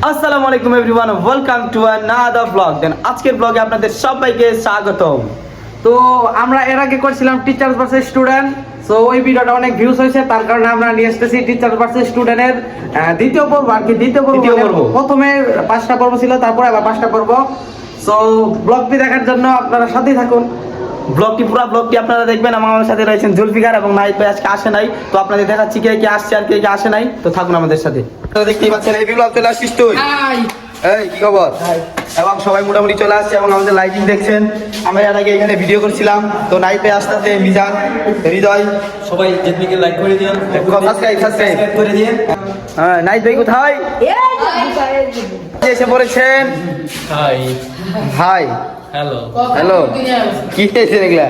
আসসালামু আলাইকুম everyone, welcome to another blog. Then আজকের ব্লগে আপনাদের সবাইকে স্বাগতম। তো আমরা এর আগে করছিলাম টিচার্স ভার্সেস স্টুডেন্ট। সো ওই ভিডিওটা অনেক ভিউজ হয়েছে, তার কারণে আমরা নিয়ে আসতেছি টিচার্স ভার্সেস স্টুডেন্টের দ্বিতীয় পর্ব। আর কি দ্বিতীয় পর্ব প্রথমে 5টা পর্ব ছিল, তারপরে আবার 5টা পর্ব। সো ব্লগটি দেখার জন্য আপনারা সাথেই থাকুন। ব্লগটি আপনারা দেখবেন। আমার সাথে রয়েছেন জুলফিকার এবং নাহিদ ভাই আজকে আসে নাই, তো আপনাদের দেখাচ্ছি কে কে আসছে আর কে কে আসে নাই। তো থাকুন আমাদের সাথে। আপনারা দেখতেই পাচ্ছেন এই ব্লগ চলে আসছিস তুই। এই কি খবর? এবং সবাই মোটামুটি চলে আসছে এবং আমাদের লাইটিং দেখছেন। আমরা এর আগে এখানে ভিডিও করছিলাম, তো নাহিদ ভাই আসতে মিজান, হৃদয় সবাই যেদিকে লাইক করে দিন, সাবস্ক্রাইব করে দিন। হ্যাঁ, নাহিদ ভাই কোথায় এসে পড়েছেন? হাই হাই হ্যালো হ্যালো, কি হয়েছে এগুলা?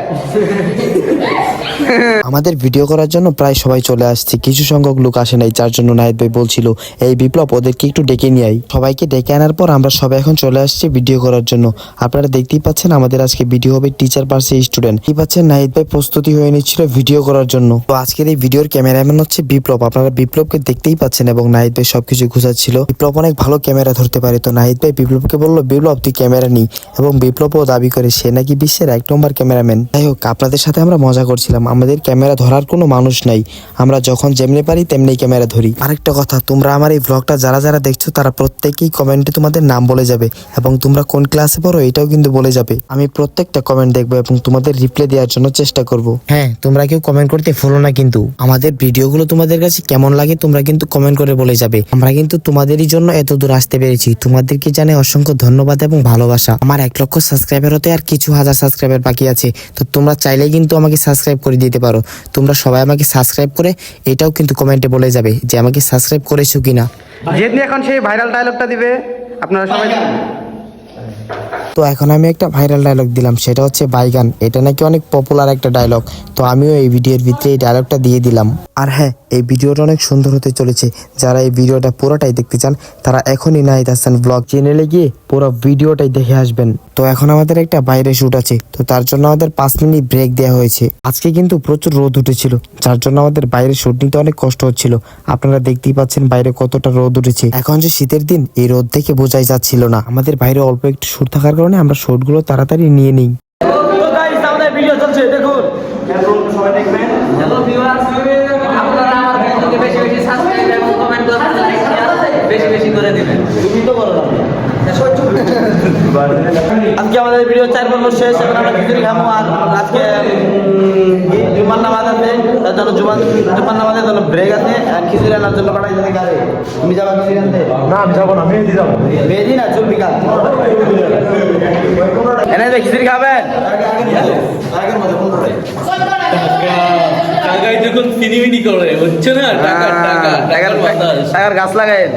আমাদের ভিডিও করার জন্য প্রায় সবাই চলে আসছে, কিছু সংখ্যক লোক আসে নাই, যার জন্য নাহিদ ভাই বলছিল এই বিপ্লব ওদেরকে একটু ডেকে নিয়ে আই। সবাইকে ডেকে আনার পর আমরা সবাই এখন চলে আসছি ভিডিও করার জন্য। আপনারা দেখতেই পাচ্ছেন আমাদের আজকে ভিডিও হবে টিচার ভার্সেস স্টুডেন্ট। কি পাচ্ছেন, নাহিদ ভাই প্রস্তুতি হয়ে নিচ্ছিল ভিডিও করার জন্য। তো আজকের এই ভিডিওর ক্যামেরাম্যান হচ্ছে বিপ্লব। আপনারা বিপ্লবকে দেখতেই পাচ্ছেন এবং নাহিদ ভাই সবকিছু গুছাচ্ছিল। বিপ্লব অনেক ভালো ক্যামেরা ধরতে পারে, তো নাহিদ ভাই বিপ্লবকে বললো বিপ্লব তুই ক্যামেরা নি, এবং বিপ্লব দাবি করে সে নাকি বিশ্বের 1 নম্বর ক্যামেরাম্যান। যাই হোক, আপনাদের সাথে আমরা মজা করছিলাম, আমাদের ক্যামেরা ধরার কোনো মানুষ নাই, আমরা যখন যেমনি পারি তেমনি ক্যামেরা ধরি। আরেকটা কথা, তোমরা আমার এই ব্লগটা যারা যারা দেখছো তারা প্রত্যেকেই কমেন্টে তোমাদের নাম বলে যাবে এবং তোমরা কোন ক্লাসে পড়ো এটাও কিন্তু বলে যাবে। আমি প্রত্যেকটা কমেন্ট দেখবো এবং তোমাদের রিপ্লাই দেওয়ার জন্য চেষ্টা করব। হ্যাঁ, তোমরা কেউ কমেন্ট করতে ভুলো না কিন্তু। আমাদের ভিডিওগুলো তোমাদের কাছে কেমন লাগে তোমরা কিন্তু কমেন্ট করে বলে যাবে। আমরা কিন্তু তোমাদেরই জন্য এত দূর আসতে পেরেছি, তোমাদেরকে জানাই অসংখ্য ধন্যবাদ এবং ভালোবাসা। আমার 1 লক্ষ সাবস্ক্রাইবার হতে আর কিছু হাজার সাবস্ক্রাইবার বাকি আছে, তো তোমরা চাইলেই কিন্তু আমাকে সাবস্ক্রাইব করে দিতে পারো। তোমরা সবাই আমাকে সাবস্ক্রাইব করে এটাও কিন্তু কমেন্টে বলে যাবে যে আমাকে সাবস্ক্রাইব করেছো কিনা। যেদিন এখন সেই ভাইরাল ডায়লগটা দিবে আপনারা সবাই। তো এখন আমি একটা ভাইরাল ডায়লগ দিলাম, সেটা হচ্ছে বাইগান। এটা নাকি অনেক পপুলার একটা ডায়লগ, তো আমিও এই ভিডিওর ভিতরে এই ডায়লগটা দিয়ে দিলাম। আর হ্যাঁ, এই ভিডিওটা অনেক সুন্দর হতে চলেছে। যারা এই ভিডিওটা পুরোটাই দেখতে চান তারা এখনই নাহিদ হাসান ব্লগ চ্যানেলে গিয়ে পুরো ভিডিওটাই দেখে আসবেন। তো এখন আমাদের একটা বাইরে শুট আছে, তো তার জন্য আমাদের 5 মিনিট ব্রেক দেওয়া হয়েছে। আজকে কিন্তু প্রচুর রোদ উঠেছিল, যার জন্য আমাদের বাইরে শুট নিতে অনেক কষ্ট হচ্ছিল। আপনারা দেখতেই পাচ্ছেন বাইরে কতটা রোদ উঠেছে। এখন যে শীতের দিন, এই রোদ থেকে বোঝাই যাচ্ছিল না। আমাদের বাইরে অল্প একটু শুট থাকার কারণে আমরা শুটগুলো তাড়াতাড়ি নিয়ে নিই। তো গাইস, আমাদের ভিডিও চলছে, দেখুন। সবাই দেখবেন। হ্যালো ভিউয়ার্স, আপনারা আমার ভিডিওকে বেশি বেশি সাবস্ক্রাইব এবং কমেন্ট করবেন, বেশি বেশি করে দিবেন। তুমি তো বলো না। আজকে আমাদের ভিডিও 4 পর্ব শেষ। এখন আমরা খিচুড়ি খাবো। আর আজকে জুমার নামাজ আছে, তার জন্য জুমার নামাজের জন্য ব্রেক আছে। আর খিচুড়ি আনার জন্য পাঠাই যাবে গাড়ি। তুমি যাবা খিচুড়ি আনতে? না আমি যাবো না, মেহেদি যাবো। মেহেদি না, চুলবিকা। এনে খিচুড়ি খাবেন? টাকায় যখন সিনিমিনি করে হচ্ছে না, টাকার গাছ লাগায়েন।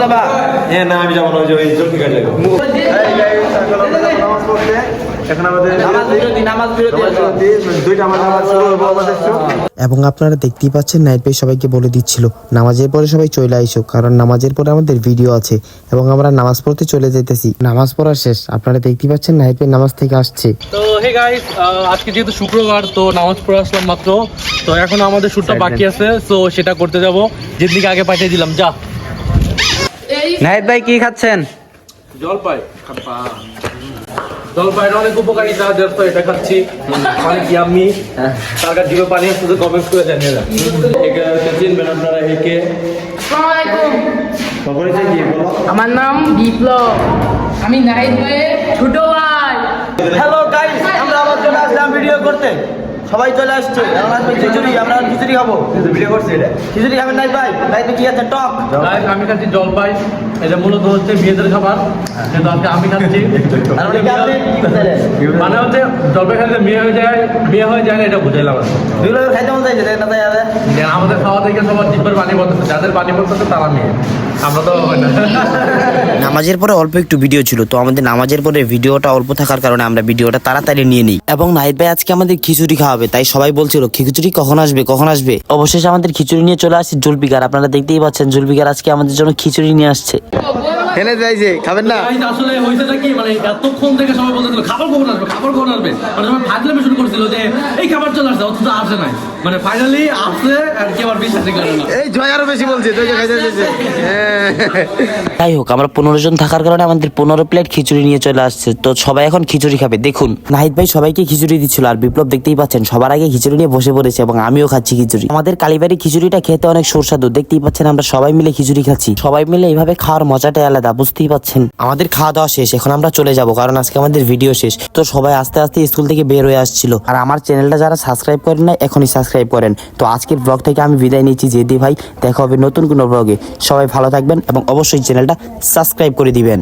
যাবা? না আমি যাবো না, ওই জলদি কাজ যাবো। এখন আমাদের নামাজ বিরতি দুইটা নামাজ শুরু হবে আমাদের। এবং আপনারা দেখতেই পাচ্ছেন নাহিদ ভাই সবাইকে বলে দিচ্ছিল নামাজের পরে সবাই চলে আইসো, কারণ নামাজের পরে আমাদের ভিডিও আছে এবং আমরা নামাজ পড়তে চলে যাইতেছি। নামাজ পড়া শেষ, আপনারা দেখতেই পাচ্ছেন নাহিদ ভাই নামাজ থেকে আসছে। তো হে গাইস, আজকে যেহেতু শুক্রবার, তো নামাজ পড়ে আসলাম মাত্র। তো এখন আমাদের শুটটা বাকি আছে, তো সেটা করতে যাব। যেদিকে আগে পাঠিয়ে দিলাম, যা। নাহিদ ভাই কি খাচ্ছেন? জলপাই জলপাইয়ের অনেক উপকারিতা, তো এটা খাচ্ছি, অনেক ইয়াম্মি। তার কাছে জিভে পানি আসতে কমেন্টস করে জানিয়ে দেন। একে চিনবেন আপনারা, একে আমার নাম বিপ্লব, আমি নাহিদ ভাইয়ের ছোট ভাই। হ্যালো গাইস, আমরা আবার চলে আসলাম ভিডিও করতে। সবাই চলে আসছে। এখন আসবে খিচুড়ি, আমরা খিচুড়ি খাবো। ভিডিও করছি এটা। খিচুড়ি খাবেন নাহিদ ভাই? নাহিদ ভাই কি আছে? টক। আমি খাচ্ছি জলপাই, এটা মূলত হচ্ছে মেয়েদের খাবার, যেহেতু আজকে আমি খাচ্ছি। আর উনি কি আপনি কি বলছিলেন? মানে হচ্ছে জলপাই খেলে মেয়ে হয়ে যায় না, এটা বুঝাইলাম। দুই লোক খাইতে মন চাইছে, না তাই হবে? আমাদের খাওয়া থেকে সবার জিভের পানি পড়তেছে, যাদের পানি পড়তেছে তারা মেয়ে, আমরা তো হয় না। নামাজের পরে অল্প একটু ভিডিও ছিল, তো আমাদের নামাজের পরে ভিডিওটা অল্প থাকার কারণে আমরা ভিডিওটা তাড়াতাড়ি নিয়ে নিই। এবং নাহিদ ভাই আজকে আমাদের খিচুড়ি খাওয়াবে, তাই সবাই বলছিল খিচুড়ি কখন আসবে কখন আসবে। অবশেষে আমাদের খিচুড়ি নিয়ে চলে আসছে জুলফিকার। আপনারা দেখতেই পাচ্ছেন জুলফিকার আজকে আমাদের জন্য খিচুড়ি নিয়ে আসছে। এনে যাইছে খাবেন না Guys, আসলে হয়েছেটা কি মানে এতক্ষণ থেকে সবাই বলতেছিল খাবার কখন আসবে খাবার কখন আসবে মানে সবাই ফাজলামি শুরু করছিল যে এই খাবার চলে আসছে অথচ আসে নাই মানে ফাইনালি আসছে আর কি আবার বিশ্বাসই করে না এই জয় আরো বেশি বলছে তুই যে খাইতে যাচ্ছে যাই হোক আমরা 15 জন থাকার কারণে আমাদের 15 প্লেট খিচুড়ি নিয়ে চলে আসছে তো সবাই এখন খিচুড়ি খাবে দেখুন নাহিদ ভাই সবাইকে খিচুড়ি দিচ্ছিল আর বিপ্লব দেখতেই পাচ্ছেন সবার আগে খিচুড়ি নিয়ে বসে পড়েছে এবং আমিও খাচ্ছি খিচুড়ি আমাদের কালীবাড়ি খিচুড়িটা খেতে অনেক সুস্বাদু দেখতেই পাচ্ছেন আমরা সবাই মিলে খিচুড়ি খাচ্ছি সবাই মিলে এইভাবে খাওয়ার মজাটাই আলাদা বুঝতেই পাচ্ছেন আমাদের খাওয়া দাওয়া শেষ এখন আমরা চলে যাব কারণ আজকে আমাদের ভিডিও শেষ তো সবাই আস্তে আস্তে স্কুল থেকে বের হয়ে আসছিল আর আমার চ্যানেলটা যারা সাবস্ক্রাইব করেন না এখনই সাবস্ক্রাইব করেন তো আজকের ব্লগ থেকে আমি বিদায় নিচ্ছি জেদি ভাই দেখা হবে নতুন কোনো ব্লগে সবাই ভালো থাকবেন এবং অবশ্যই চ্যানেলটা সাবস্ক্রাইব করে দিবেন